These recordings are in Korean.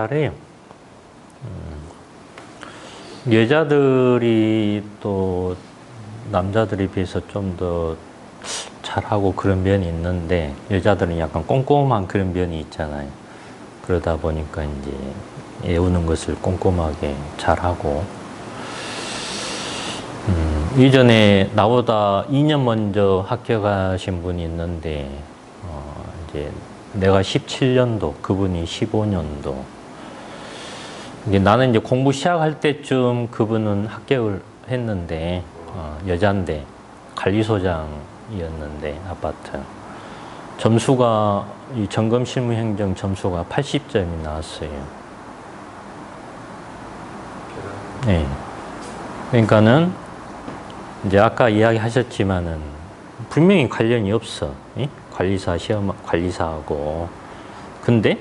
잘해요. 여자들이 또 남자들에 비해서 좀 더 잘하고 그런 면이 있는데, 여자들은 약간 꼼꼼한 그런 면이 있잖아요. 그러다 보니까 이제 외우는 것을 꼼꼼하게 잘하고, 이전에 나보다 2년 먼저 합격하신 분이 있는데, 이제 내가 17년도, 그분이 15년도. 이제 나는 이제 공부 시작할 때쯤 그분은 합격을 했는데, 여잔데, 관리소장이었는데, 아파트. 점수가, 이 점검실무행정 점수가 80점이 나왔어요. 네. 그러니까는, 이제 아까 이야기 하셨지만은, 분명히 관련이 없어. 예? 관리사 시험, 관리사하고. 근데,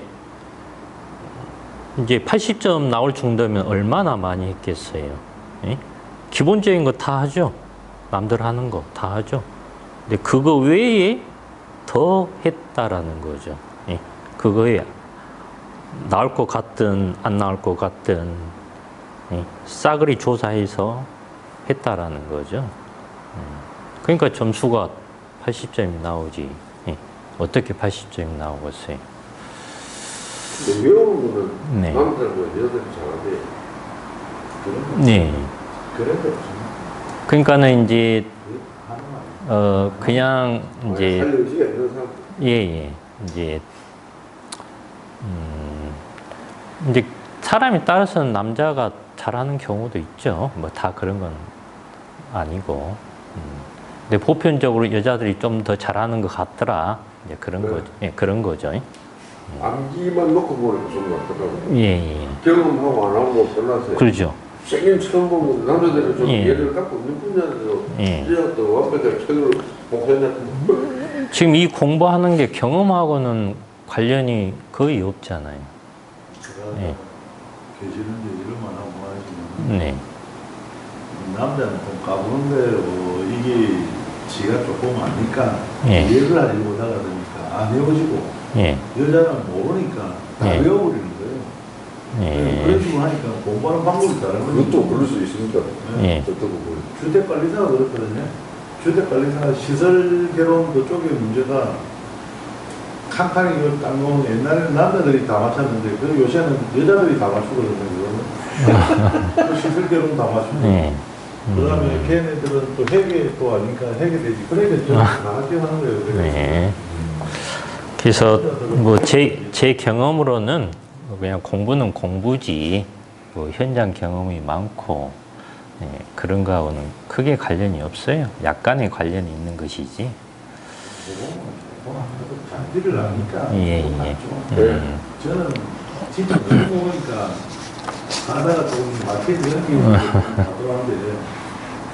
이제 80점 나올 정도면 얼마나 많이 했겠어요. 예? 기본적인 거 다 하죠. 남들 하는 거 다 하죠. 근데 그거 외에 더 했다라는 거죠. 예? 그거에 나올 것 같든 안 나올 것 같든 싸그리 조사해서 했다라는 거죠. 그러니까 점수가 80점이 나오지. 예? 어떻게 80점이 나오겠어요? 외우는 거는 네. 남자들과 여자들이 잘하대요. 네. 그래도 그러니까는 이제 그냥 이제 할 의지가 있는 사람. 예. 이제 사람에 따라서는 남자가 잘하는 경우도 있죠. 뭐 다 그런 건 아니고. 근데 보편적으로 여자들이 좀 더 잘하는 것 같더라. 이제 그런 네. 거죠. 예, 그런 거죠. 암기만 놓고 보니까 좀 낫더라고요. 예. 경험하고 안 하고 별나서요. 그렇죠. 생긴 처음 보면 남자들은 좀 예. 예를 갖고 있는 분야에서 예. 이제도 완벽하게 책을 복사해놨고 지금 이 공부하는 게 경험하고는 관련이 거의 없잖아요. 예. 계시는 얘기를만 하고 하지만 네. 남자는 좀 까부는 대로 이게 지가 조금 아니까 예. 이해를 하지 못하다 보니까 안 외워지고 예. 여자는 모르니까 다 예. 외워버리는 거예요. 그런 식으로 하니까 공부하는 방법이 다른 거죠. 그것도 그럴 수 있습니다. 예. 어떤 부분. 주택관리사가 그렇거든요. 주택관리사 시설 개론도 쪽에 문제가 칸칸이 이걸 딱 놓으면 옛날에는 남자들이 다 맞췄는데 그 요새는 여자들이 다 맞추거든요. 그 시설 개론 다 맞추고 예. 그 다음에 걔네들은 또 회계 또 아니까 회계되지. 그러니까 다 합격하는 거예요. 그래서. 네. 그래서 뭐 제 경험으로는 그냥 공부는 공부지, 뭐 현장 경험이 많고 그런 거하고는 크게 관련이 없어요. 약간의 관련이 있는 것이지. 장비를 아니까. 예. 저는 진짜 그거 보니까 가다가 조금 마켓 이런 게 가더라는데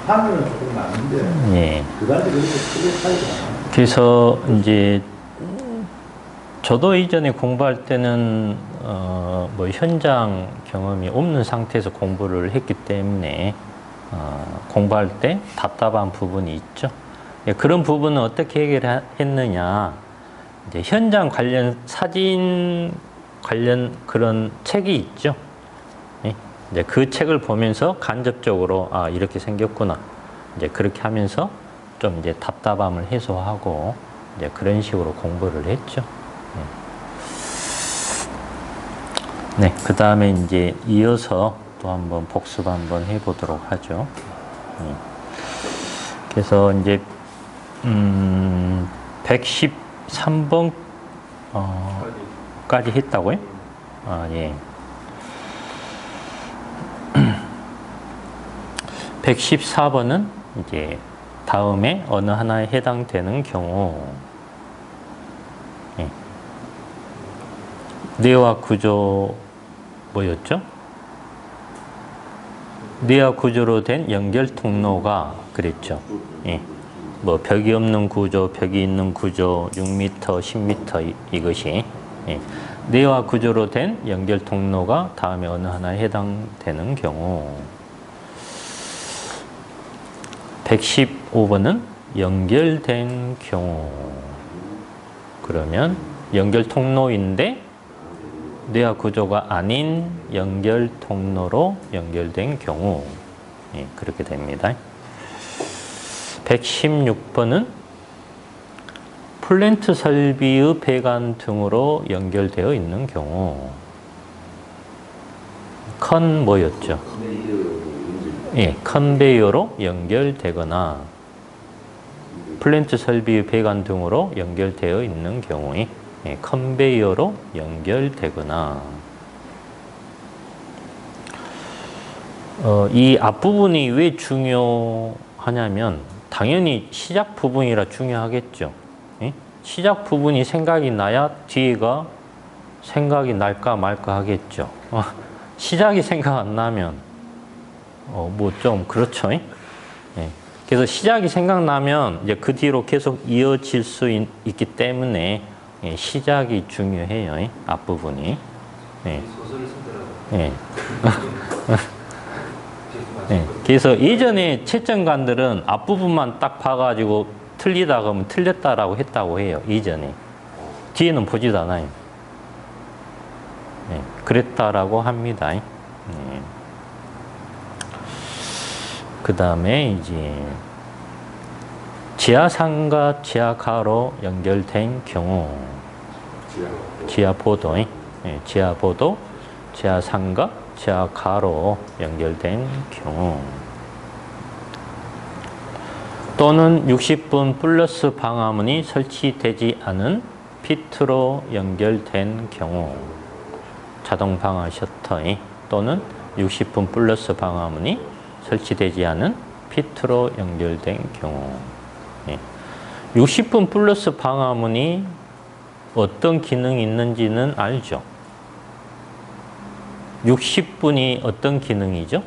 하면은 조금 나는데 예. 그다지 그렇게 크게 차이가 나요. 그래서 이제 저도 이전에 공부할 때는 뭐 현장 경험이 없는 상태에서 공부를 했기 때문에 공부할 때 답답한 부분이 있죠. 예, 그런 부분은 어떻게 해결했느냐? 이제 현장 관련 사진 관련 그런 책이 있죠. 예, 이제 그 책을 보면서 간접적으로 이렇게 생겼구나. 이제 그렇게 하면서 좀 이제 답답함을 해소하고 이제 그런 식으로 공부를 했죠. 네, 그 다음에 이제 이어서 또 한번 복습 한번 해보도록 하죠. 그래서 이제 113번 까지 했다고요? 예. 114번은 이제 다음에 어느 하나에 해당되는 경우 뇌와 구조 뭐였죠? 뇌와 구조로 된 연결 통로가 그랬죠. 예. 뭐 벽이 없는 구조, 벽이 있는 구조, 6m, 10m 이것이 뇌와 구조로 된 연결 통로가 다음에 어느 하나에 해당되는 경우 115번은 연결된 경우 그러면 연결 통로인데 뇌하 구조가 아닌 연결 통로로 연결된 경우 예, 그렇게 됩니다. 116번은 플랜트 설비의 배관 등으로 연결되어 있는 경우 뭐였죠? 예, 컨베이어로 연결되거나 플랜트 설비의 배관 등으로 연결되어 있는 경우에 예, 컨베이어로 연결되거나 이 앞부분이 왜 중요하냐면 당연히 시작 부분이라 중요하겠죠. 예? 시작 부분이 생각이 나야 뒤에가 생각이 날까 말까 하겠죠. 시작이 생각 안 나면 뭐 좀 그렇죠. 예? 그래서 시작이 생각나면 이제 그 뒤로 계속 이어질 수 있기 때문에 예, 시작이 중요해요. 예? 앞부분이. 예. 소설을 쓰더라고요. 예. 예. 그래서 예전에 채점관들은 앞부분만 딱 봐가지고 틀리다 그러면 틀렸다라고 했다고 해요. 예전에. 뒤에는 보지도 않아요. 예. 그랬다라고 합니다. 예. 그 다음에 이제 지하상과 지하가로 연결된 경우 지하보도, 예. 지하보도, 지하상과 지하가로 연결된 경우 또는 60분 플러스 방화문이 설치되지 않은 피트로 연결된 경우 자동 방화 셔터 또는 60분 플러스 방화문이 설치되지 않은 피트로 연결된 경우 60분 플러스 방화문이 어떤 기능이 있는지는 알죠? 60분이 어떤 기능이죠?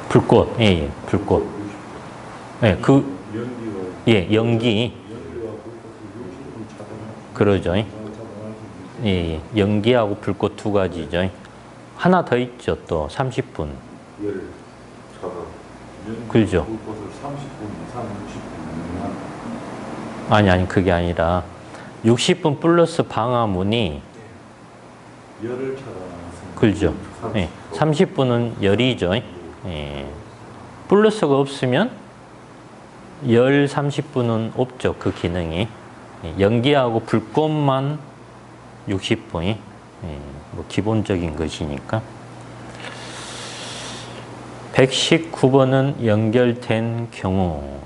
불꽃, 예, 불꽃. 예, 연기. 그러죠. 예, 연기하고 불꽃 두 가지죠. 하나 더 있죠, 또 30분. 열 차단. 그죠. 불꽃을 30분 이상 60분 아니, 그게 아니라 60분 플러스 방화문이 열을 차단하는 그죠. 예, 30분은 열이죠. 예. 플러스가 없으면 열 30분은 없죠. 그 기능이. 예, 연기하고 불꽃만 60분이 예, 뭐 기본적인 것이니까. 119번은 연결된 경우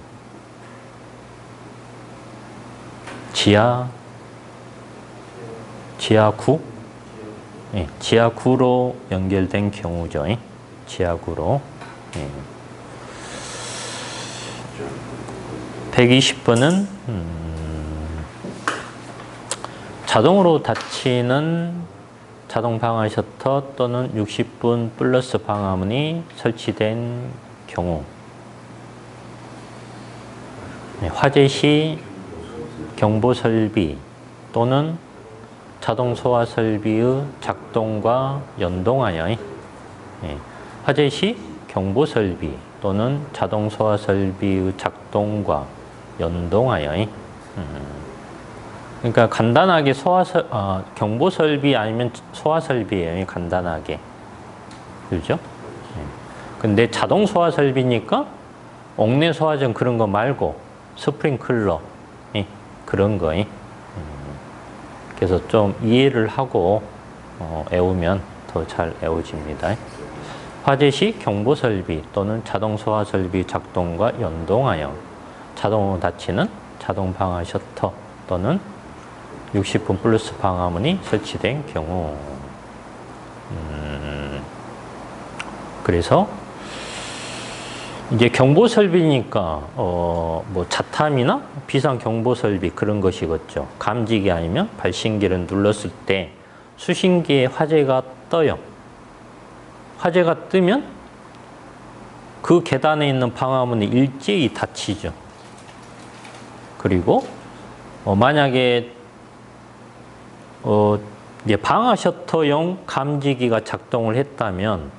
지하구? 예, 지하구로 연결된 경우죠. 지하구로. 예. 120번은 자동으로 닫히는 자동 방화 셔터 또는 60분 플러스 방화문이 설치된 경우 예, 화재 시 경보 설비 또는 자동 소화 설비의 작동과 연동하여 예, 화재 시 경보 설비 또는 자동 소화 설비의 작동과 연동하여 그러니까 간단하게 경보 설비 아니면 소화 설비예요. 간단하게. 그죠? 근데 자동 소화 설비니까 옥내 소화전 그런 거 말고 스프링클러 그런 거. 그래서 좀 이해를 하고 외우면 더 잘 외워집니다. 화재 시 경보 설비 또는 자동 소화 설비 작동과 연동하여 자동으로 닫히는 자동 방화 셔터 또는 60분 플러스 방화문이 설치된 경우. 그래서 이제 경보 설비니까 뭐 자탐이나 비상 경보 설비 그런 것이겠죠. 감지기 아니면 발신기를 눌렀을 때 수신기에 화재가 떠요. 화재가 뜨면 그 계단에 있는 방화문이 일제히 닫히죠. 그리고 만약에 이제 방화 셔터용 감지기가 작동을 했다면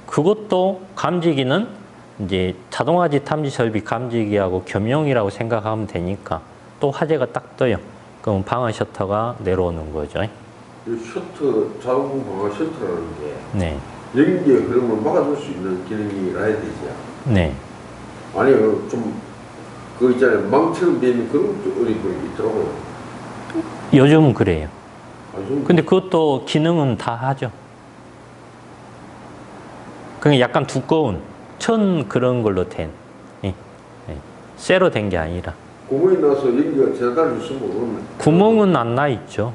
그것도 감지기는 이제 자동화지 탐지 설비 감지기하고 겸용이라고 생각하면 되니까 또 화재가 딱 떠요. 그럼 방화 셔터가 내려오는 거죠. 이 셔터, 자동 방화 셔터라는 게 네. 연기의 흐름을 막아줄 수 있는 기능이라 해야 되지. 네. 아니요, 좀, 그 있잖아요. 망처럼 돼 있는 그런 어리 그런 게 있더라고요. 요즘은 그래요. 아니, 좀 근데 그것도 기능은 다 하죠. 그냥 약간 두꺼운 천 그런 걸로 된, 예. 예. 쇠로 된 게 아니라. 구멍이 나서 연기가 잘 달릴 수 있으면 구멍은 안 나 있죠.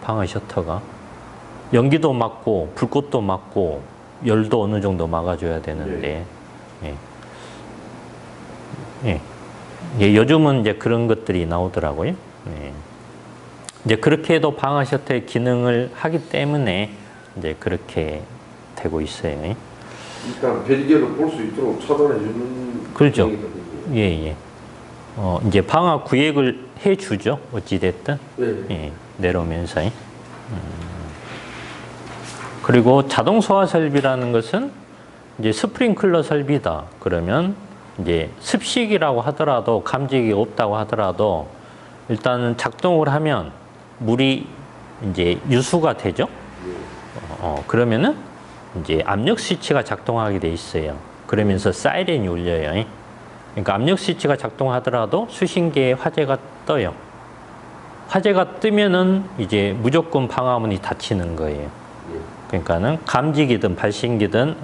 방화 셔터가. 연기도 막고, 불꽃도 막고, 열도 어느 정도 막아줘야 되는데, 예. 예. 예, 요즘은 이제 그런 것들이 나오더라고요. 예. 이제 그렇게 해도 방화 셔터의 기능을 하기 때문에 이제 그렇게 되고 있어요. 일단 별개로 볼 수 있도록 차단해주는 그렇죠. 기능이거든요. 예, 예. 이제 방화 구획을 해주죠. 어찌됐든. 네. 예, 내려오면서. 그리고 자동 소화 설비라는 것은 이제 스프링클러 설비다. 그러면 이제 습식이라고 하더라도 감지기가 없다고 하더라도 일단은 작동을 하면 물이 이제 유수가 되죠. 그러면은 이제 압력 스위치가 작동하게 돼 있어요. 그러면서 사이렌이 울려요. 그러니까 압력 스위치가 작동하더라도 수신기에 화재가 떠요. 화재가 뜨면은 이제 무조건 방화문이 닫히는 거예요. 그러니까는 감지기든 발신기든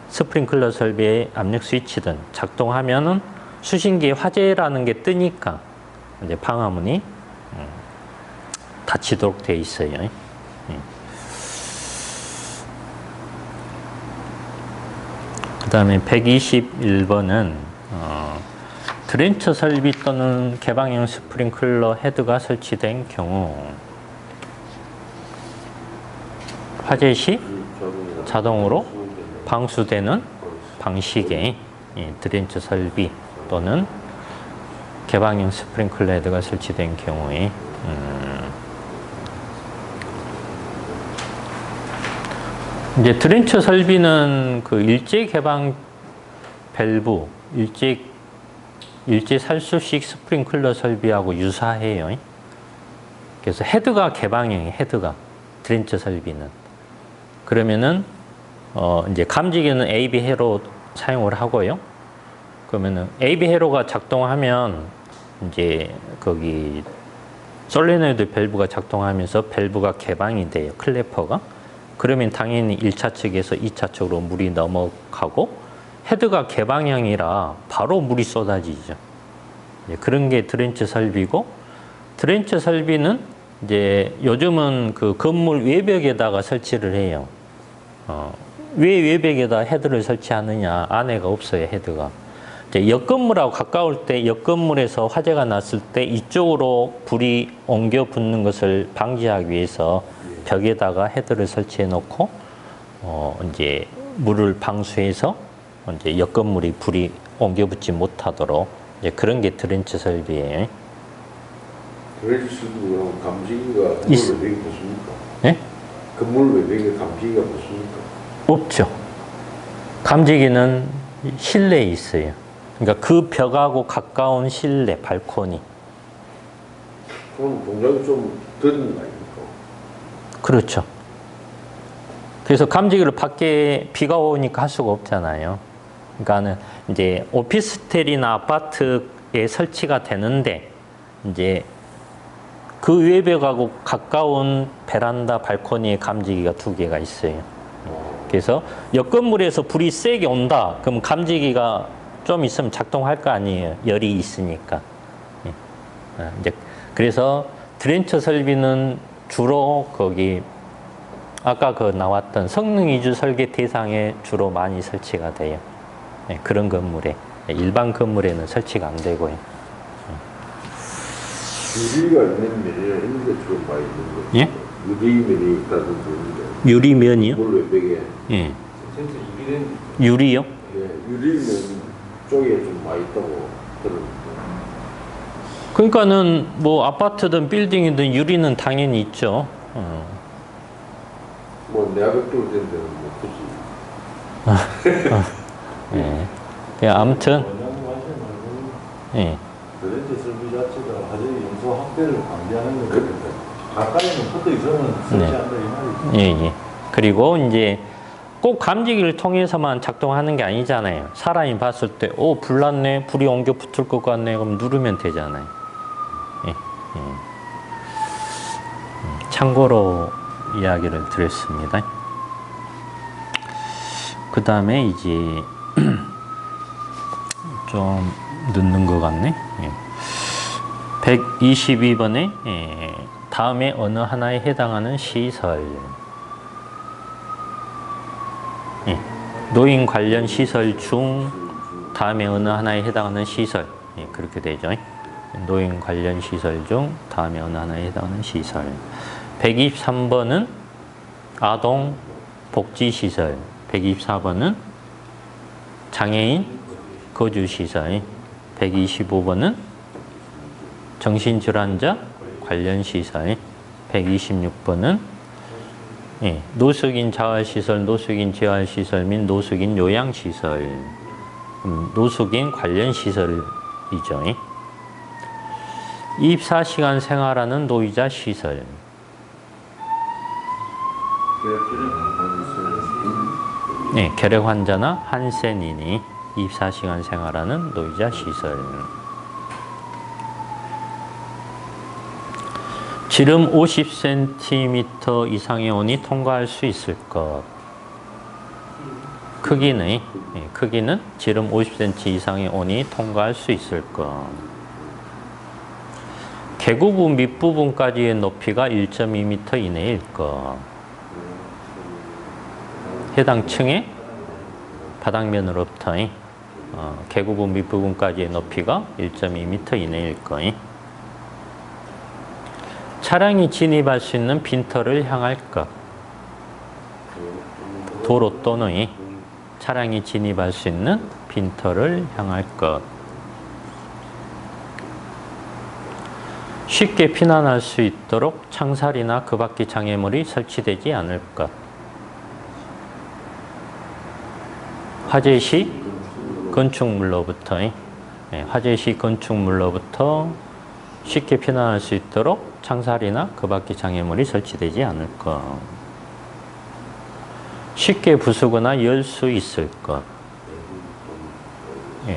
스프링클러 설비의 압력 스위치든 작동하면은 수신기에 화재라는 게 뜨니까 이제 방화문이 닫히도록 돼 있어요. 그 다음에 121번은 드렌처 설비 또는 개방형 스프링클러 헤드가 설치된 경우 화재 시 자동으로 방수되는 방식의 드렌처 설비 또는 개방형 스프링클러 헤드가 설치된 경우에 이제 드렌처 설비는 그 일제 개방 밸브, 일제 살수식 스프링클러 설비하고 유사해요. 그래서 헤드가 개방형이에요. 헤드가 드렌처 설비는. 그러면은 이제 감지기는 AB 회로 사용을 하고요. 그러면은 AB 회로가 작동하면 이제 거기 솔레노이드 밸브가 작동하면서 밸브가 개방이 돼요. 클래퍼가. 그러면 당연히 1차 측에서 2차 측으로 물이 넘어가고 헤드가 개방형이라 바로 물이 쏟아지죠. 그런 게 드렌처 설비고, 드렌처 설비는 이제 요즘은 그 건물 외벽에다가 설치를 해요. 왜 외벽에다 헤드를 설치하느냐? 안에가 없어요, 헤드가. 이제 옆 건물하고 가까울 때 옆 건물에서 화재가 났을 때 이쪽으로 불이 옮겨 붙는 것을 방지하기 위해서 벽에다가 헤드를 설치해 놓고 이제 물을 방수해서 이제 옆 건물이 불이 옮겨 붙지 못하도록 이제 그런 게 드렌처 설비예요. 드렌처도 감지기가 건물 외벽에 붙습니까? 예? 건물 외벽에 감지기가 붙습니까? 없죠. 감지기는 실내에 있어요. 그러니까 그 벽하고 가까운 실내 발코니. 그럼 동작이 좀 더딘 거 아닙니까? 그렇죠. 그래서 감지기를 밖에 비가 오니까 할 수가 없잖아요. 그러니까는 이제 오피스텔이나 아파트에 설치가 되는데 이제 그 외벽하고 가까운 베란다 발코니에 감지기가 2개가 있어요. 그래서 옆 건물에서 불이 세게 온다. 그럼 감지기가 좀 있으면 작동할 거 아니에요. 열이 있으니까. 이제 그래서 드렌처 설비는 주로 거기 아까 그 나왔던 성능 위주 설계 대상에 주로 많이 설치가 돼요. 그런 건물에. 일반 건물에는 설치가 안 되고요. 유리가 있는 면이나 이런 게 주로 많이 있는 거죠. 예? 유리면이 있다는 그런데 유리면이요? 건물 외벽에 예. 유리요? 예, 유리면 쪽에 좀 많이 있다고 들었는데. 그러니까는 뭐 아파트든 빌딩이든 유리는 당연히 있죠. 뭐 내화벽돌 된 데는 뭐 굳이 예. 아무튼 원형 관심 말고 예. 그랜저 설비 자체가 화재의 영소 확대를 방지하는 거기 때문에 가까이는 붙어 있으면 설치한다 이 말이죠. 예, 예. 그리고 이제 꼭 감지기를 통해서만 작동하는 게 아니잖아요. 사람이 봤을 때, 불 났네, 불이 옮겨 붙을 것 같네, 그럼 누르면 되잖아요. 예, 예. 참고로 이야기를 드렸습니다. 그 다음에 이제 좀 늦는 것 같네. 예. 122번에 다음에 어느 하나에 해당하는 시설. 예. 노인 관련 시설 중 다음에 어느 하나에 해당하는 시설. 예, 그렇게 되죠. 노인 관련 시설 중 다음에 어느 하나에 해당하는 시설. 123번은 아동 복지 시설. 124번은 장애인 거주 시설. 125번은 정신질환자 관련 시설. 126번은 노숙인 자활시설, 노숙인 재활시설 및 노숙인 요양시설. 노숙인 관련 시설이죠. 24시간 생활하는 노이자 시설. 결핵 환자나 한센인이 24시간 생활하는 노이자 시설. 지름 50cm 이상의 온이 통과할 수 있을 것. 크기는 지름 50cm 이상의 온이 통과할 수 있을 것. 계구부 밑부분까지의 높이가 1.2m 이내일 것. 해당 층의 바닥면으로부터 계구부 밑부분까지의 높이가 1.2m 이내일 것. 차량이 진입할 수 있는 빈터를 향할 것. 도로 또는 차량이 진입할 수 있는 빈터를 향할 것. 쉽게 피난할 수 있도록 창살이나 그 밖의 장애물이 설치되지 않을 것. 화재 시 건축물로부터 쉽게 피난할 수 있도록 창살이나 그 밖의 장애물이 설치되지 않을 것. 쉽게 부수거나 열 수 있을 것.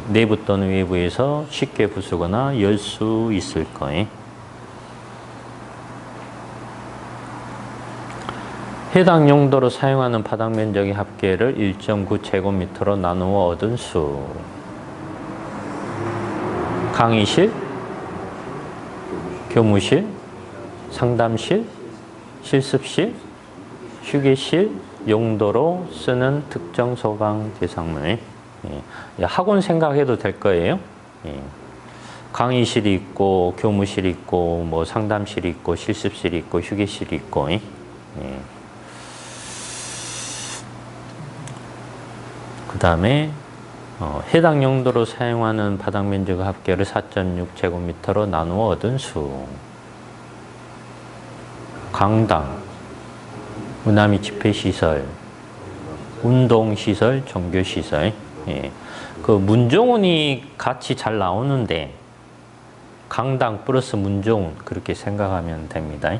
내부 또는 외부에서 쉽게 부수거나 열 수 있을 것. 해당 용도로 사용하는 바닥 면적의 합계를 1.9제곱미터로 나누어 얻은 수. 강의실, 교무실, 상담실, 실습실, 휴게실 용도로 쓰는 특정 소방 대상물. 학원 생각해도 될 거예요. 강의실이 있고, 교무실이 있고, 뭐 상담실이 있고, 실습실이 있고, 휴게실이 있고. 그 다음에 해당 용도로 사용하는 바닥 면적 합계를 4.6제곱미터로 나누어 얻은 수. 강당, 은하미 집회시설, 운동시설, 종교시설. 그 문종운이 같이 잘 나오는데 강당 플러스 문종운 그렇게 생각하면 됩니다.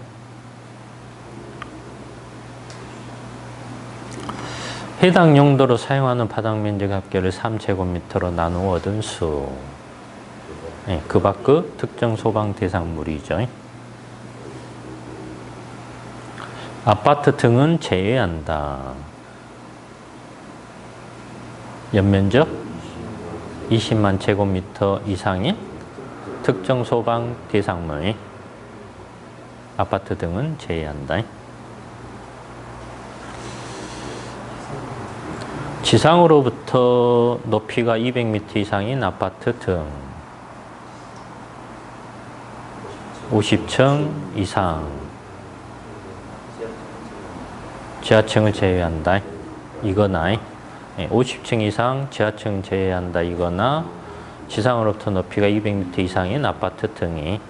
해당 용도로 사용하는 바닥 면적 합계를 3제곱미터로 나누어 얻은 수. 그 밖의 특정 소방 대상물이죠. 아파트 등은 제외한다. 연면적 20만 제곱미터 이상의 특정 소방 대상물. 아파트 등은 제외한다. 지상으로부터 높이가 200m 이상인 아파트 등 50층 이상 지하층을 제외한다. 이거나 50층 이상 지하층 제외한다. 이거나 지상으로부터 높이가 200m 이상인 아파트 등이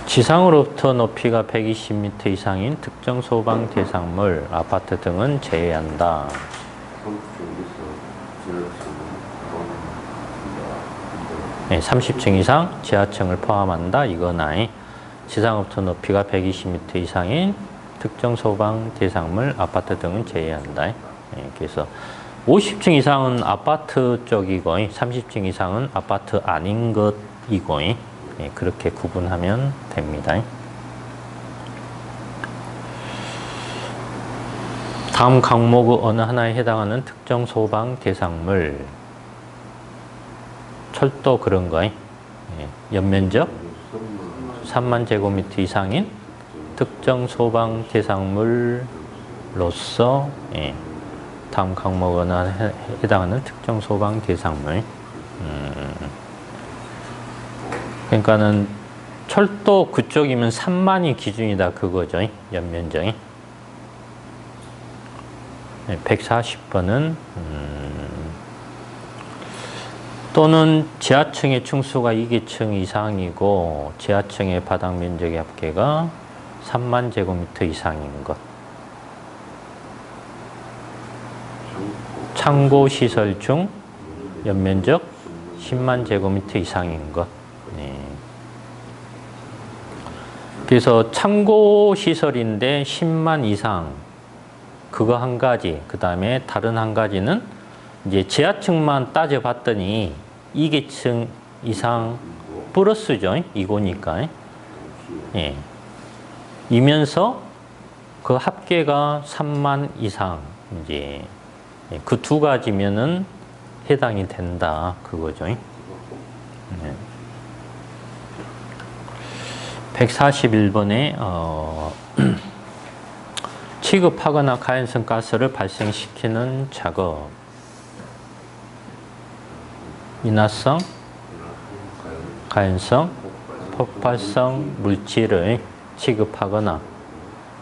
지상으로부터 높이가 120m 이상인 특정 소방 대상물, 아파트 등은 제외한다. 네, 30층 이상 지하층을 포함한다. 이거나 지상으로부터 높이가 120m 이상인 특정 소방 대상물, 아파트 등은 제외한다. 네, 그래서 50층 이상은 아파트 쪽이고 30층 이상은 아파트 아닌 것이고 그렇게 구분하면 됩니다. 다음 항목 어느 하나에 해당하는 특정 소방 대상물, 철도 그런 거, 연면적 3만 제곱미터 이상인 특정 소방 대상물로서 다음 항목 어느 하나에 해당하는 특정 소방 대상물. 그러니까는 철도 그쪽이면 3만이 기준이다 그거죠. 연면적이. 140번은 또는 지하층의 층수가 2계층 이상이고 지하층의 바닥 면적의 합계가 3만 제곱미터 이상인 것. 창고 시설 중 연면적 10만 제곱미터 이상인 것. 그래서 창고 시설인데 10만 이상, 그거 한 가지, 그 다음에 다른 한 가지는 이제 지하층만 따져봤더니 2계층 이상 플러스죠. 이거니까. 예. 이면서 그 합계가 3만 이상, 이제 그 두 가지면은 해당이 된다. 그거죠. 네. 141번에 취급하거나 가연성 가스를 발생시키는 작업. 인화성, 가연성, 폭발성 물질을 취급하거나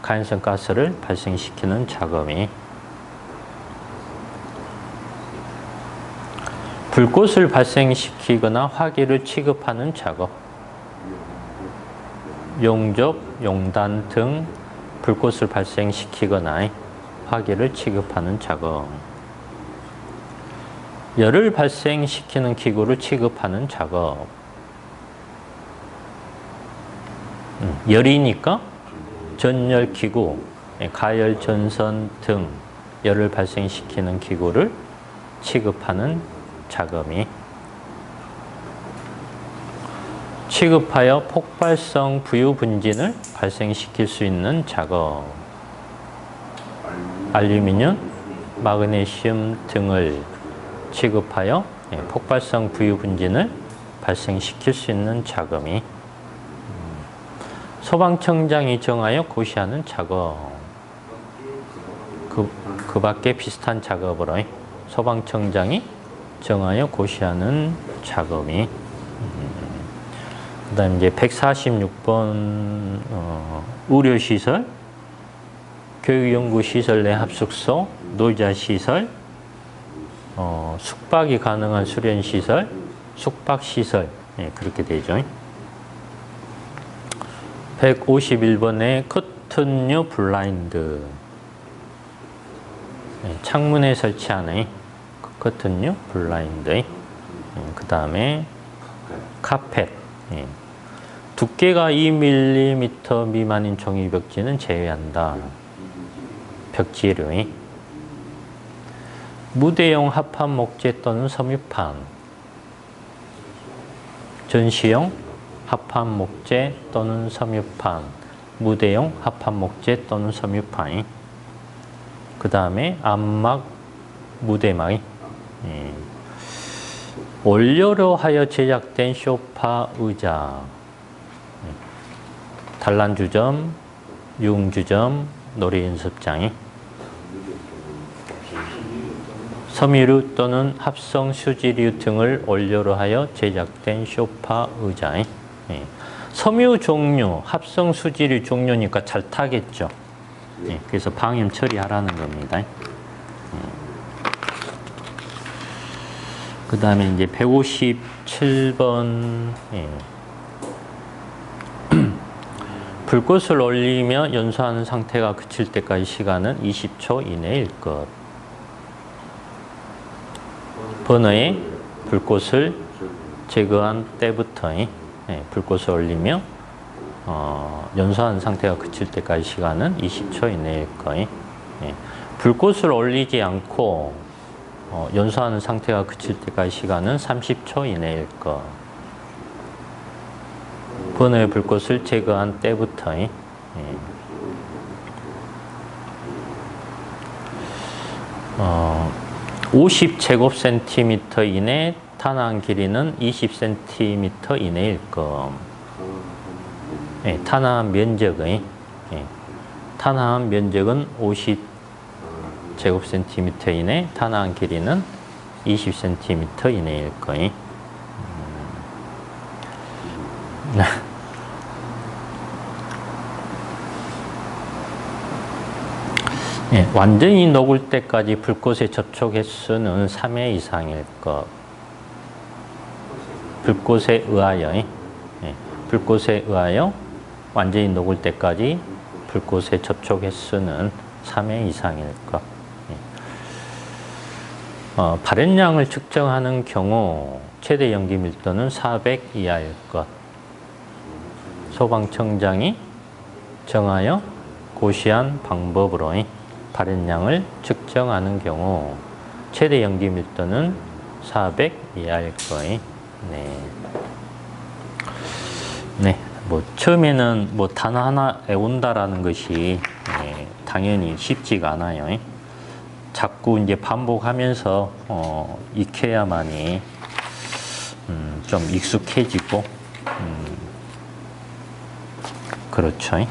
가연성 가스를 발생시키는 작업이 불꽃을 발생시키거나 화기를 취급하는 작업. 용접, 용단 등 불꽃을 발생시키거나 화기를 취급하는 작업. 열을 발생시키는 기구를 취급하는 작업. 열이니까 전열기구, 가열, 전선 등 열을 발생시키는 기구를 취급하는 작업이 취급하여 폭발성 부유 분진을 발생시킬 수 있는 작업. 알루미늄, 마그네슘 등을 취급하여 폭발성 부유 분진을 발생시킬 수 있는 작업이 소방청장이 정하여 고시하는 작업. 그 밖에 비슷한 작업으로 소방청장이 정하여 고시하는 작업이 그 다음에 이제 146번 의료시설, 교육연구시설 내 합숙소, 놀자시설, 숙박이 가능한 수련시설, 숙박시설, 그렇게 되죠. 151번에 커튼류 블라인드, 창문에 설치하는 커튼류 블라인드, 그 다음에 카펫, 두께가 2mm 미만인 종이 벽지는 제외한다. 벽지류. 무대용 합판 목재 또는 섬유판. 전시용 합판 목재 또는 섬유판. 무대용 합판 목재 또는 섬유판. 그 다음에 암막, 무대막. 원료로 하여 제작된 소파, 의자. 단란주점, 유흥주점, 놀이연습장. 섬유류 또는 합성 수지류 등을 원료로 하여 제작된 소파, 의자. 섬유 종류, 합성 수지류 종류니까 잘 타겠죠. 그래서 방염 처리하라는 겁니다. 그 다음에 이제 157번 불꽃을 올리며 연소하는 상태가 그칠 때까지 시간은 20초 이내일 것. 버너에 불꽃을 제거한 때부터 불꽃을 올리며 연소하는 상태가 그칠 때까지 시간은 20초 이내일 것. 불꽃을 올리지 않고 연소하는 상태가 그칠 때까지 시간은 30초 이내일 것. 버너의 불꽃을 제거한 때부터 50제곱센티미터 이내, 탄화한 길이는 20cm 이내일 것. 탄화한 면적은 50제곱센티미터 이내, 탄화한 길이는 20cm 이내일 것. 완전히 녹을 때까지 불꽃의 접촉 횟수는 3회 이상일 것. 불꽃에 의하여 완전히 녹을 때까지 불꽃의 접촉 횟수는 3회 이상일 것. 발연량을 측정하는 경우 최대 연기 밀도는 400 이하일 것. 소방청장이 정하여 고시한 방법으로 발연량을 측정하는 경우 최대 연기 밀도는 400 이하일 거예요. 뭐 처음에는 뭐 단어 하나 외운다라는 것이 당연히 쉽지가 않아요. 자꾸 이제 반복하면서 익혀야만이 좀 익숙해지고 그렇죠.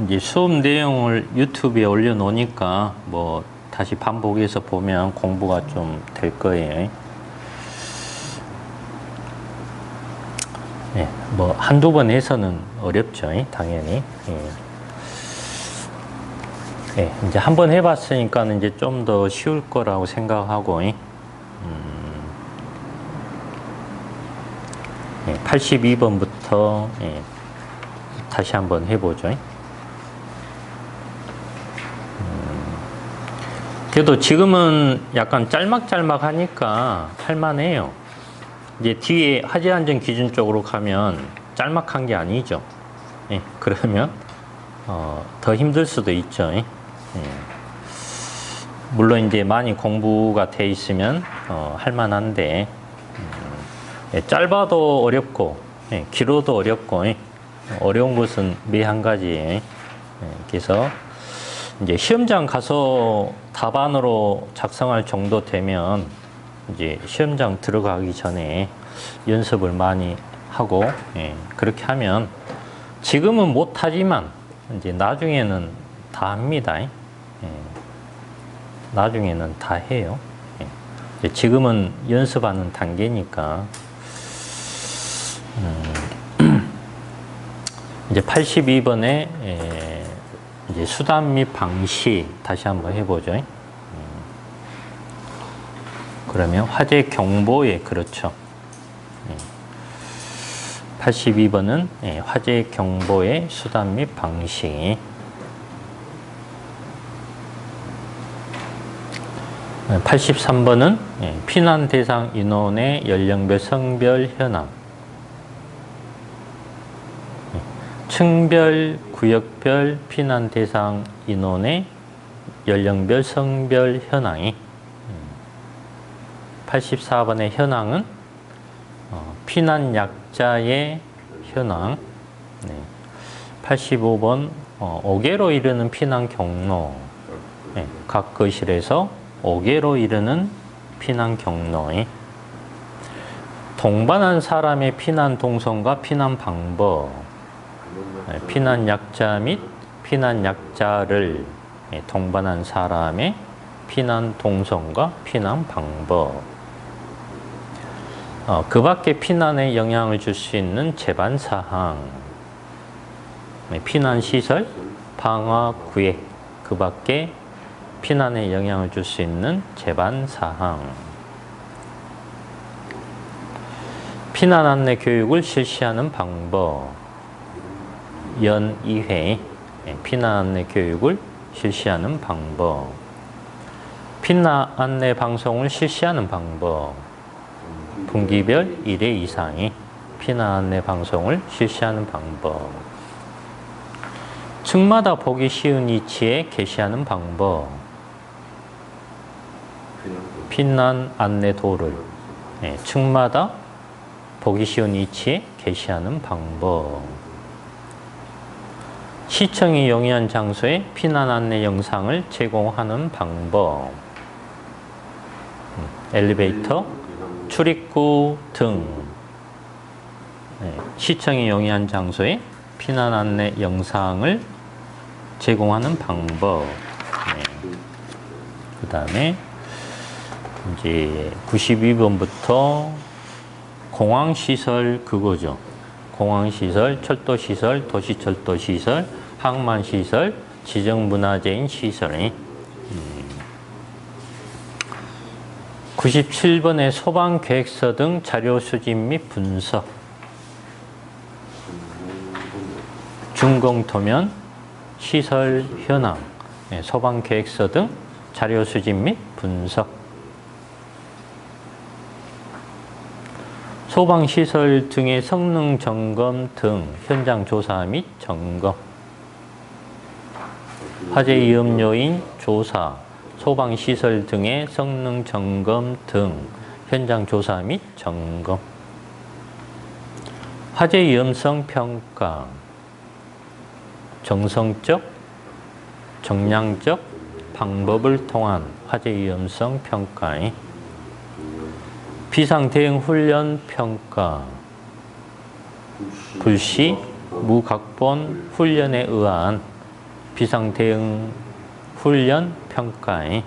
이제 수업 내용을 유튜브에 올려놓으니까 뭐 다시 반복해서 보면 공부가 좀 될 거예요. 뭐 한두 번 해서는 어렵죠, 당연히. 이제 한번 해봤으니까 이제 좀 더 쉬울 거라고 생각하고, 82번부터 다시 한번 해보죠. 그래도 지금은 약간 짤막짤막하니까 할만해요. 이제 뒤에 화재안전 기준 쪽으로 가면 짤막한 게 아니죠. 그러면 더 힘들 수도 있죠. 물론 이제 많이 공부가 돼 있으면 할만한데 짧아도 어렵고 길어도 어렵고 어려운 것은 매 한 가지예요. 그래서 이제 시험장 가서 답안으로 작성할 정도 되면 이제 시험장 들어가기 전에 연습을 많이 하고 그렇게 하면 지금은 못하지만 이제 나중에는 다 합니다. 나중에는 다 해요. 지금은 연습하는 단계니까. 이제 82번에 이제 수단 및 방시 다시 한번 해보죠. 그러면 화재 경보에 그렇죠. 82번은 화재 경보의 수단 및 방식. 83번은 피난 대상 인원의 연령별 성별 현황. 층별, 구역별 피난 대상 인원의 연령별 성별 현황이 84번의 현황은 피난 약자의 현황. 85번 5개로 이르는 피난 경로. 예, 각 거실에서 5개로 이르는 피난 경로에 동반한 사람의 피난 동선과 피난 방법, 예, 피난 약자 및 피난 약자를 동반한 사람의 피난 동선과 피난 방법, 그 밖에 피난에 영향을 줄 수 있는 제반 사항, 피난 시설, 방화 구획, 그 밖에 피난에 영향을 줄 수 있는 제반 사항, 피난 안내 교육을 실시하는 방법, 연 2회 피난 안내 교육을 실시하는 방법, 피난 안내 방송을 실시하는 방법, 분기별 1회 이상의 피난 안내 방송을 실시하는 방법, 층마다 보기 쉬운 위치에 게시하는 방법, 피난 안내 도를 층마다 보기 쉬운 위치에 게시하는 방법, 시청이 용이한 장소에 피난 안내 영상을 제공하는 방법, 엘리베이터, 출입구 등 시청이 용이한 장소에 피난 안내 영상을 제공하는 방법. 그 다음에 이제 92번부터 공항시설 그거죠. 공항시설, 철도시설, 도시철도시설, 항만시설, 지정문화재인 시설. 97번의 소방계획서 등 자료 수집 및 분석. 준공토면, 시설 현황, 소방계획서 등 자료 수집 및 분석. 소방시설 등의 성능 점검 등 현장 조사 및 점검. 화재 위험 요인 조사, 소방시설 등의 성능 점검 등 현장 조사 및 점검. 화재 위험성 평가, 정성적, 정량적 방법을 통한 화재 위험성 평가에 비상대응 훈련 평가, 불시, 무각본 훈련에 의한 비상대응 훈련 평가에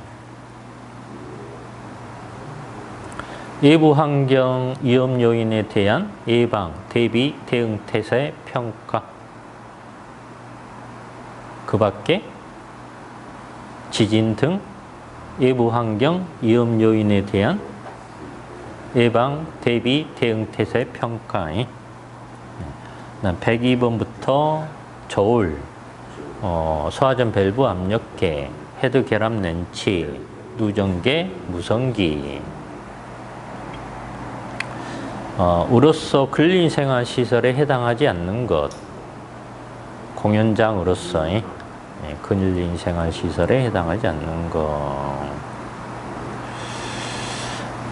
외부 환경 위험 요인에 대한 예방, 대비, 대응 태세 평가. 그 밖에 지진 등 외부 환경 위험 요인에 대한 예방, 대비, 대응 태세 평가에 102번부터 저울, 소화전 밸브 압력계, 헤드 결합 렌치, 누전계, 무선기. 으로서 근린생활시설에 해당하지 않는 것, 공연장으로서의 근린생활시설에 해당하지 않는 것,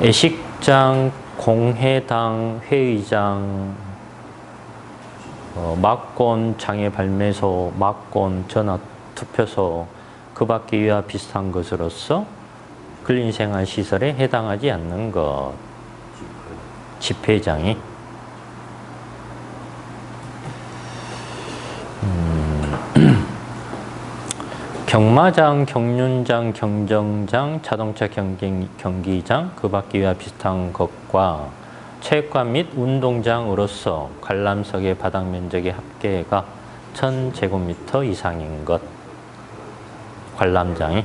애식장, 공회당, 회의장, 막권 장애 발매소, 막권 전화 투표소, 그 밖에 이와 비슷한 것으로서 근린생활시설에 해당하지 않는 것, 집회장이 경마장, 경륜장, 경정장, 자동차 경기장, 그 밖에 이와 비슷한 것과 체육관 및 운동장으로서 관람석의 바닥 면적의 합계가 1000제곱미터 이상인 것, 관람장이.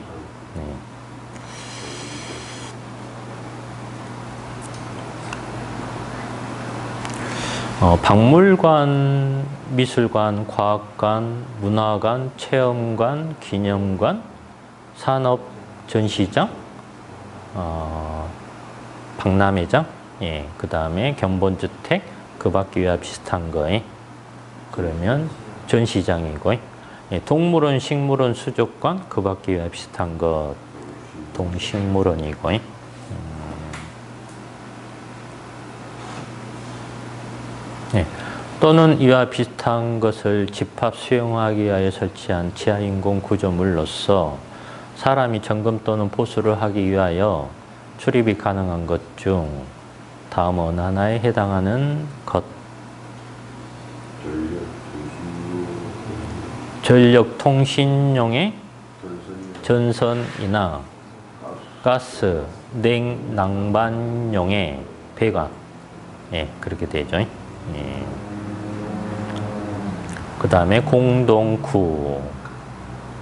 박물관, 미술관, 과학관, 문화관, 체험관, 기념관, 산업전시장, 박람회장, 그 다음에 견본주택, 그 밖에 이와 비슷한 거에 그러면 전시장이고, 동물원, 식물원, 수족관, 그 밖에 이와 비슷한 것 동식물원이고, 또는 이와 비슷한 것을 집합 수용하기 위하여 설치한 지하인공 구조물로서 사람이 점검 또는 보수를 하기 위하여 출입이 가능한 것 중 다음 어느 하나에 해당하는 것. 전력통신용의 전선이나 가스, 냉난방용의 배관. 예, 그렇게 되죠. 예. 그 다음에 공동구.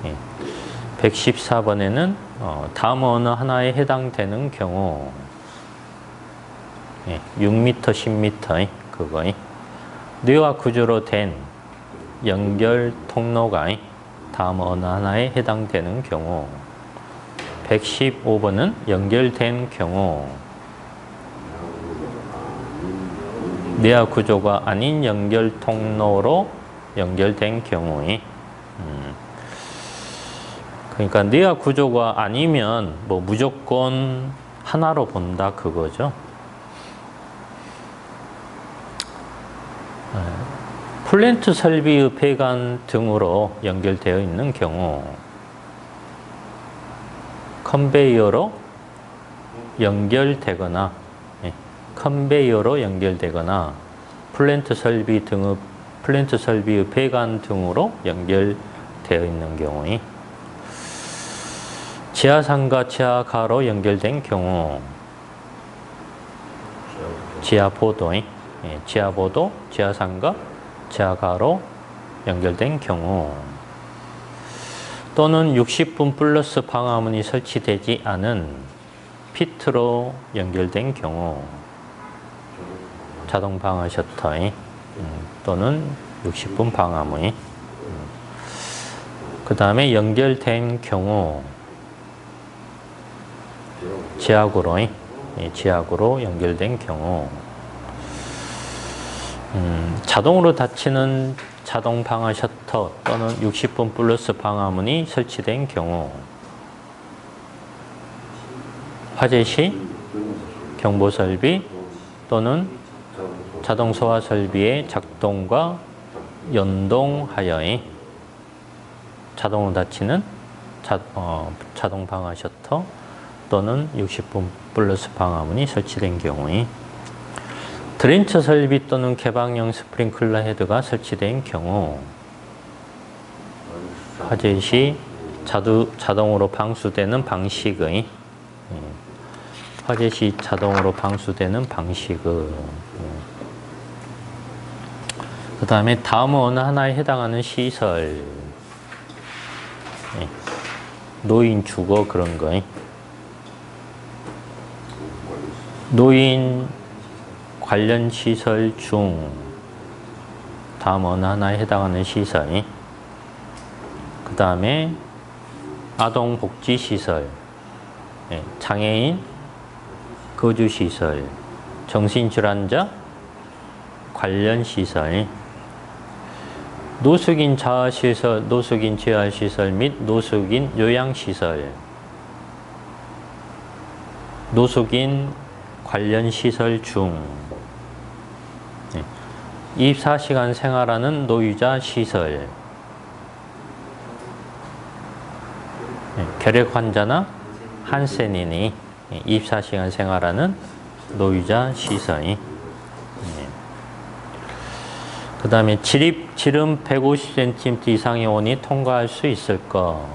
예. 114번에는 다음 어느 하나에 해당되는 경우 6m, 10m 그거 뇌와 구조로 된 연결 통로가 다음 어느 하나에 해당되는 경우 115번은 연결된 경우 뇌와 구조가 아닌 연결 통로로 연결된 경우에 그러니까 뇌와 구조가 아니면 뭐 무조건 하나로 본다 그거죠. 플랜트 설비의 배관 등으로 연결되어 있는 경우 컨베이어로 연결되거나 컨베이어로 연결되거나 플랜트 설비의 배관 등으로 연결되어 있는 경우에 지하상과 지하가로 연결된 경우 지하보도, 지하상과 지하가로 연결된 경우 또는 60분 플러스 방화문이 설치되지 않은 피트로 연결된 경우 자동 방화 셔터 또는 60분 방화문 그 다음에 연결된 경우 지하구로 연결된 경우 자동으로 닫히는 자동 방화 셔터 또는 60분 플러스 방화문이 설치된 경우 화재 시 경보 설비 또는 자동 소화 설비의 작동과 연동하여 자동으로 닫히는 자동 방화 셔터 또는 60분 플러스 방화문이 설치된 경우에 드렌처 설비 또는 개방형 스프링클러 헤드가 설치된 경우 화재 시 자동으로 방수되는 방식의 화재 시 자동으로 방수되는 방식의 그 다음에 다음 어느 하나에 해당하는 시설 노인 주거 그런 거 노인 관련 시설 중 다음 어느 하나에 해당하는 시설 그 다음에 아동복지시설 장애인 거주시설 정신질환자 관련 시설 노숙인 자아시설, 노숙인 재활시설 및 노숙인 요양시설 노숙인 관련 시설 중 24시간 생활하는 노유자 시설 결핵 환자나 한센인이 24시간 생활하는 노유자 시설 그 다음에 지름 150cm 이상의 원이 통과할 수 있을 것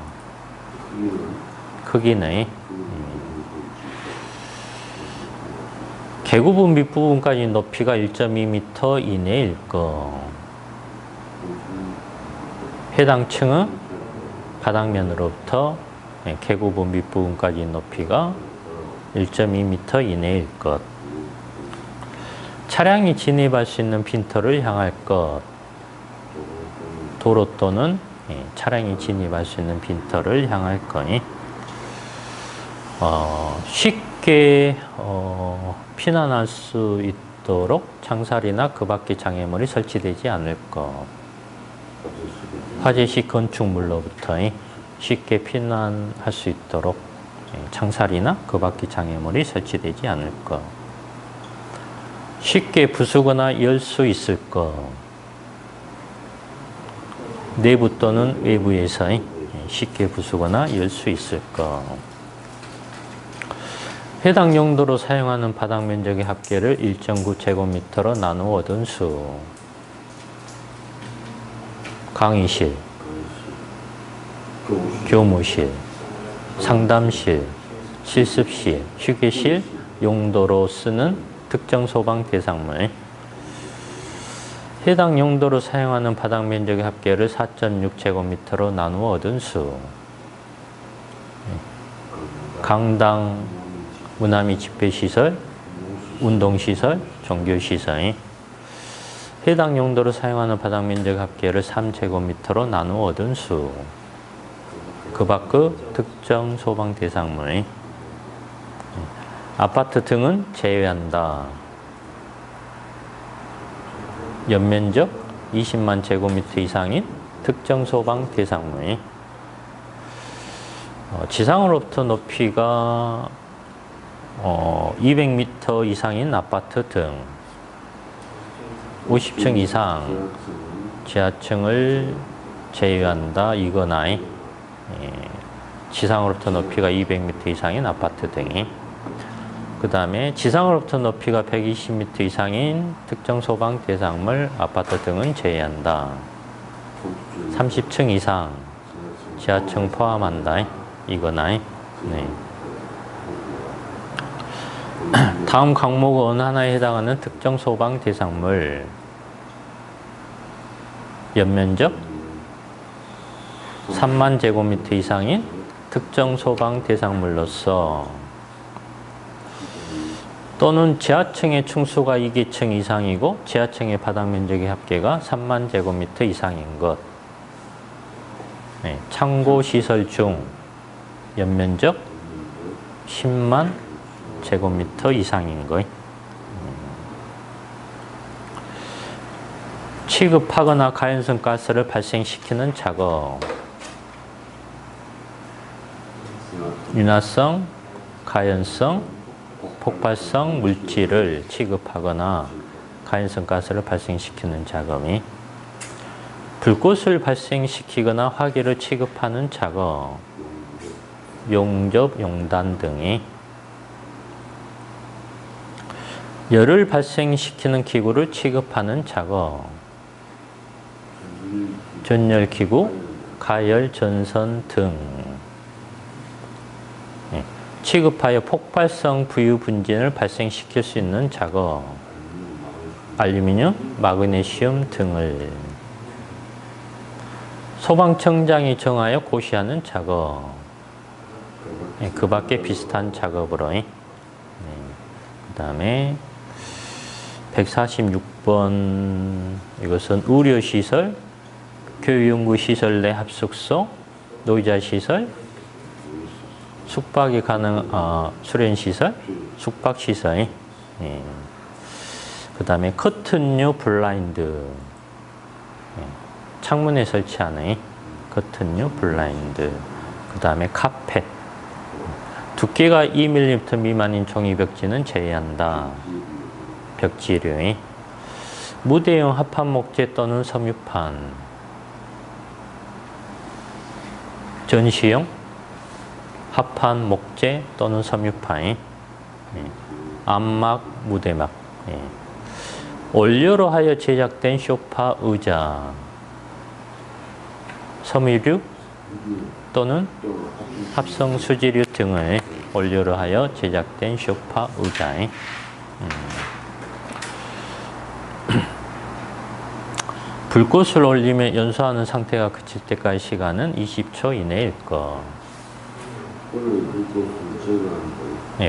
크기는 개구부 밑부분까지 높이가 1.2m 이내일 것 해당 층은 바닥면으로부터 개구부 밑부분까지 높이가 1.2m 이내일 것 차량이 진입할 수 있는 빈터를 향할 것 도로 또는 차량이 진입할 수 있는 빈터를 향할 것 쉽게 피난할 수 있도록 창살이나 그 밖의 장애물이 설치되지 않을 것 화재 시 건축물로부터 쉽게 피난할 수 있도록 창살이나 그 밖의 장애물이 설치되지 않을 것 쉽게 부수거나 열 수 있을 것 내부 또는 외부에서 쉽게 부수거나 열 수 있을 것. 해당 용도로 사용하는 바닥 면적의 합계를 1.9제곱미터로 나누어 얻은 수. 강의실, 교무실, 상담실, 실습실, 휴게실 용도로 쓰는 특정 소방 대상물. 해당 용도로 사용하는 바닥 면적의 합계를 4.6제곱미터로 나누어 얻은 수. 강당, 문화및 집회시설, 운동시설, 종교시설. 해당 용도로 사용하는 바닥 면적 합계를 3제곱미터로 나누어 얻은 수. 그 밖의 특정 소방 대상물. 아파트 등은 제외한다. 연면적 20만 제곱미터 이상인 특정 소방 대상물. 지상으로부터 높이가 200m 이상인 아파트 등 50층 이상 지하층을 제외한다. 이거나 지상으로부터 높이가 200m 이상인 아파트 등이. 그 다음에 지상으로부터 높이가 120m 이상인 특정 소방 대상물 아파트 등은 제외한다. 30층 이상 지하층 포함한다. 이거나. 네. 다음 항목 어느 하나에 해당하는 특정 소방 대상물. 연면적 3만 제곱미터 이상인 특정 소방 대상물로서 또는 지하층의 층수가 2계층 이상이고 지하층의 바닥 면적의 합계가 3만 제곱미터 이상인 것. 네, 창고시설 중 연면적 10만 제곱미터 이상인 것. 취급하거나 가연성 가스를 발생시키는 작업. 윤활성, 가연성, 폭발성 물질을 취급하거나 가연성 가스를 발생시키는 작업이. 불꽃을 발생시키거나 화기를 취급하는 작업. 용접, 용단 등이. 열을 발생시키는 기구를 취급하는 작업. 전열기구, 가열, 전선 등. 취급하여 폭발성 부유 분진을 발생시킬 수 있는 작업. 알루미늄, 마그네슘 등을. 소방청장이 정하여 고시하는 작업. 그 밖에 비슷한 작업으로. 그 다음에 146번 이것은 의료시설, 교육연구시설 내 합숙소, 노이자시설, 숙박이 수련시설, 숙박시설. 그 다음에 커튼류 블라인드. 창문에 설치하는 커튼류 블라인드. 그 다음에 카펫. 두께가 2mm 미만인 종이벽지는 제외한다. 벽지류. 무대용 합판 목재 또는 섬유판. 전시용 합판 목재 또는 섬유판. 암막, 무대막. 원료로 하여 제작된 소파, 의자. 섬유류 또는 합성 수지류 등을 원료로 하여 제작된 소파, 의자. 불꽃을 올리며 연소하는 상태가 그칠 때까지 시간은 20초 이내일 것.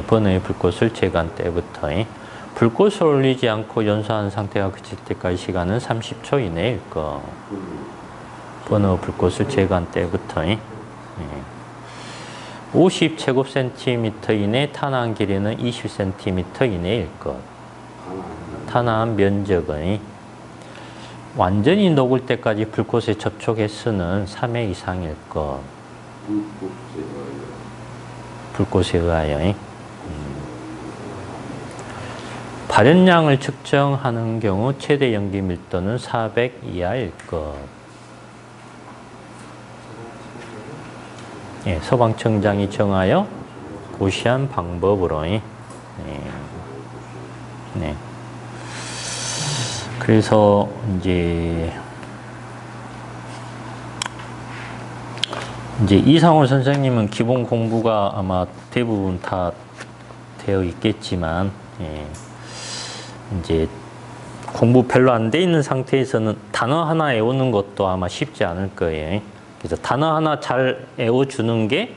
번호의 불꽃을 제거한 때부터. 불꽃을 올리지 않고 연소하는 상태가 그칠 때까지 시간은 30초 이내일 것. 번호 불꽃을 제거한 때부터. 50제곱센티미터 이내 탄화한 길이는 20cm 이내일 것. 탄화한 면적은 완전히 녹을 때까지 불꽃에 접촉 횟수는 3회 이상일 것. 불꽃에 의하여. 발연량을 측정하는 경우 최대 연기 밀도는 400 이하일 것. 예, 소방청장이 정하여 고시한 방법으로. 네. 네. 그래서 이제 이상호 선생님은 기본 공부가 아마 대부분 다 되어 있겠지만, 예, 이제 공부 별로 안 돼 있는 상태에서는 단어 하나 외우는 것도 아마 쉽지 않을 거예요. 그래서 단어 하나 잘 외워주는 게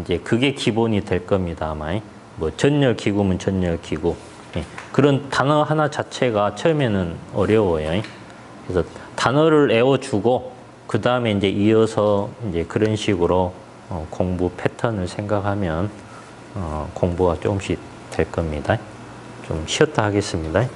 이제 그게 기본이 될 겁니다. 아마 뭐 전열기구면 전열기구, 예, 그런 단어 하나 자체가 처음에는 어려워요. 그래서 단어를 외워주고 그 다음에 이제 이어서 이제 그런 식으로 공부 패턴을 생각하면 공부가 조금씩 될 겁니다. 좀 쉬었다 하겠습니다.